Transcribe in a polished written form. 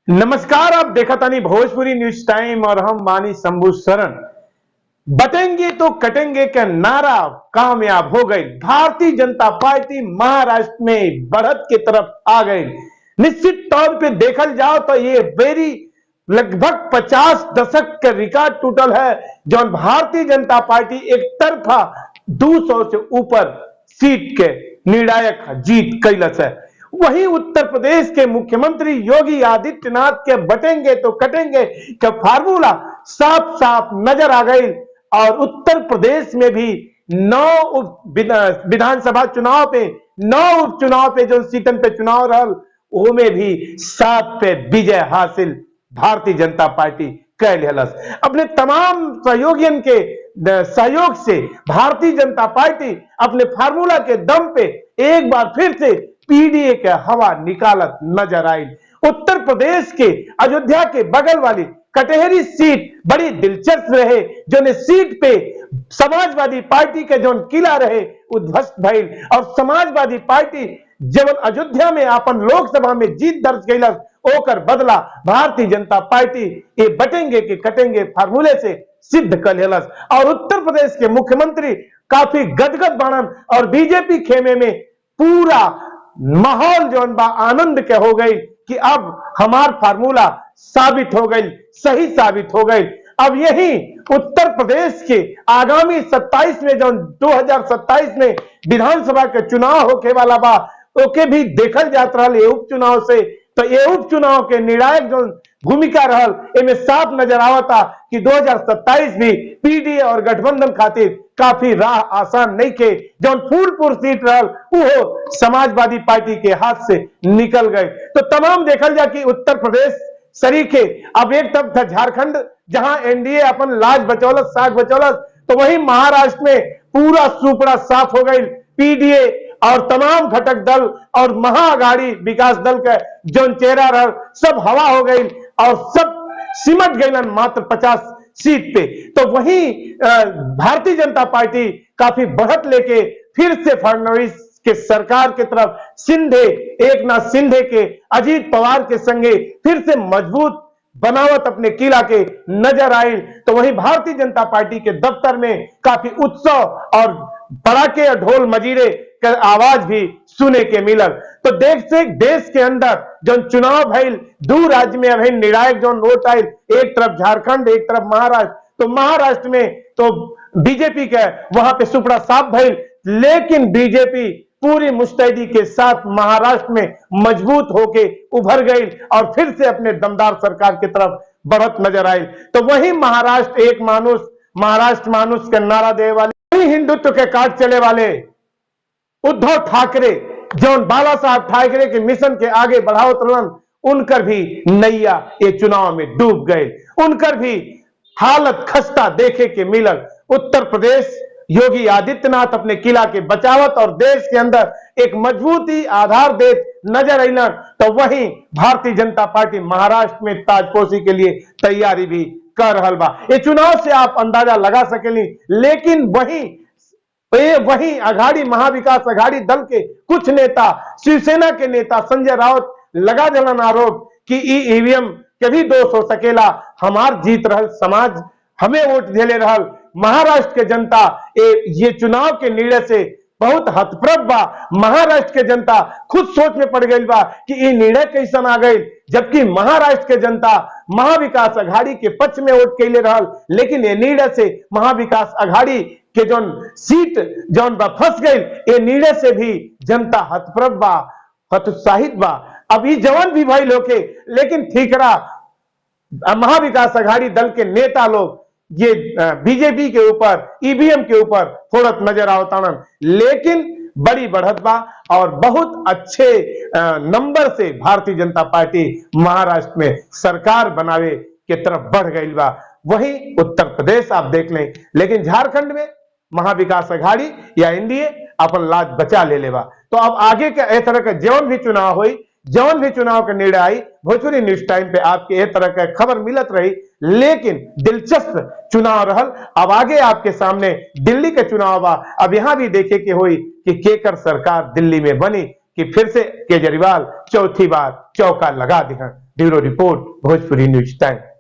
नमस्कार, आप देखा तानी भोजपुरी न्यूज टाइम और हम मानी शंभू शरण। बटेंगे तो कटेंगे का नारा कामयाब हो गई। भारतीय जनता पार्टी महाराष्ट्र में बढ़त की तरफ आ गई। निश्चित तौर पे देखल जाओ तो ये वेरी लगभग 50 दशक का रिकॉर्ड टूटल है जो भारतीय जनता पार्टी एक तरफा 200 से ऊपर सीट के निर्णायक जीत कैलस है। वहीं उत्तर प्रदेश के मुख्यमंत्री योगी आदित्यनाथ के बटेंगे तो कटेंगे का फार्मूला साफ साफ नजर आ गई और उत्तर प्रदेश में भी 9 विधानसभा चुनाव पे 9 उपचुनाव पे जो सीटन पे चुनाव रहल वो में भी 7 पे विजय हासिल भारतीय जनता पार्टी कर लेलस। अपने तमाम सहयोगियन के सहयोग से भारतीय जनता पार्टी अपने फार्मूला के दम पे एक बार फिर से पीडीए के हवा निकालत नजर आई। उत्तर प्रदेश के अयोध्या के बगल वाली कटेहरी सीट बड़ी दिलचस्प रहे जो ने सीट पे समाजवादी पार्टी के जो किला रहे उद्ध्वस्त भइल और समाजवादी पार्टी जब अयोध्या में अपन लोकसभा में जीत दर्ज कैलस ओकर बदला भारतीय जनता पार्टी ये बटेंगे के कटेंगे फार्मूले से सिद्ध कर लेलस और उत्तर प्रदेश के मुख्यमंत्री काफी गदगद बाणन और बीजेपी खेमे में पूरा माहौल जो आनंद के हो गई कि अब हमार फार्मूला साबित हो गई, सही साबित हो गई। अब यही उत्तर प्रदेश के आगामी 27 में जो 2027 में विधानसभा के चुनाव होके वाला बा ओके भी देखल जात रहा है उपचुनाव से। तो ये उपचुनाव के निर्णायक जो भूमिका रहल इनमें साफ नजर आवता कि 2027 भी पीडीए और गठबंधन खातिर काफी राह आसान नहीं के जो फूलपुर सीट रहल वो समाजवादी पार्टी के हाथ से निकल गए। तो तमाम देखल जा कि उत्तर प्रदेश सरीखे अब एक तरफ था झारखंड जहां एनडीए अपन लाज बचौलत साग बचौलत तो वहीं महाराष्ट्र में पूरा सुपड़ा साफ हो गई। पीडीए और तमाम घटक दल और महाअघाड़ी विकास दल का जो चेहरा रहा सब हवा हो गई और सब सिमट गई मात्र 50 सीट पे। तो वहीं भारतीय जनता पार्टी काफी बढ़त लेके फिर से फडणवीस के सरकार की तरफ सिंधे एकनाथ सिंधे के अजीत पवार के संगे फिर से मजबूत बनावट अपने किला के नजर आई। तो वहीं भारतीय जनता पार्टी के दफ्तर में काफी उत्सव और पड़ाके और ढोल मजीरे का आवाज भी सुने के मिलल। तो देश के अंदर जो चुनाव भइल 2 राज्य में अभी निर्णायक जो वोट आयल एक तरफ झारखंड एक तरफ महाराष्ट्र। तो महाराष्ट्र में तो बीजेपी का वहां पे सुपड़ा साफ भइल लेकिन बीजेपी पूरी मुस्तैदी के साथ महाराष्ट्र में मजबूत होके उभर गई और फिर से अपने दमदार सरकार की तरफ बढ़त नजर आई। तो वही महाराष्ट्र मानुष का नारा दे वाले हिंदुत्व के काट चले वाले उद्धव ठाकरे जो बाला साहब ठाकरे के मिशन के आगे बढ़ावत रहन उनकर भी नैया ये चुनाव में डूब गए। उनकर भी हालत खस्ता देखे के मिलल। उत्तर प्रदेश योगी आदित्यनाथ अपने किला के बचावत और देश के अंदर एक मजबूती आधार दे नजर अलन। तो वहीं भारतीय जनता पार्टी महाराष्ट्र में ताजपोशी के लिए तैयारी भी कर रहा बा। ये चुनाव से आप अंदाजा लगा सकेली। लेकिन वहीं अघाड़ी महाविकास अघाड़ी दल के कुछ नेता शिवसेना के नेता संजय राउत लगा जलन आरोप कि ईवीएम के भी दोष हो सकेला, हमार जीत रहल समाज हमें वोट दिले रहल। महाराष्ट्र के जनता ये चुनाव के निर्णय से बहुत हतप्रभ बा। महाराष्ट्र के जनता खुद सोच में पड़ गई बा कि ये निर्णय कैसन आ गई, जबकि महाराष्ट्र के जनता महाविकास अघाड़ी के पक्ष में वोट कैले रहल लेकिन ये निर्णय से महाविकास अघाड़ी के जो सीट जौन बा फंस गई। ये निर्णय से भी जनता हतप्रभ बा, हतोत्साहित बा। अभी जवान भी भाई लोके लेकिन ठीकरा महाविकास अघाड़ी दल के नेता लोग ये बीजेपी के ऊपर ईवीएम के ऊपर फोड़त नजर आवतान। लेकिन बड़ी बढ़त बा और बहुत अच्छे नंबर से भारतीय जनता पार्टी महाराष्ट्र में सरकार बनावे के तरफ बढ़ गई बा। वहीं उत्तर प्रदेश आप देख लें लेकिन झारखंड में महाविकास अघाड़ी या एनडीए अपन लाज बचा ले लेवा। तो अब आगे के इस तरह का जौन भी चुनाव हुई जौन भी चुनाव का निर्णय आई भोजपुरी न्यूज टाइम पे आपके एक तरह का खबर मिलत रही। लेकिन दिलचस्प चुनाव रहल। अब आगे आपके सामने दिल्ली के चुनाव बा। अब यहां भी देखे के हुई कि केकर सरकार दिल्ली में बनी कि फिर से केजरीवाल चौथी बार चौका लगा दिया। Bureau report Bhojpuri news time.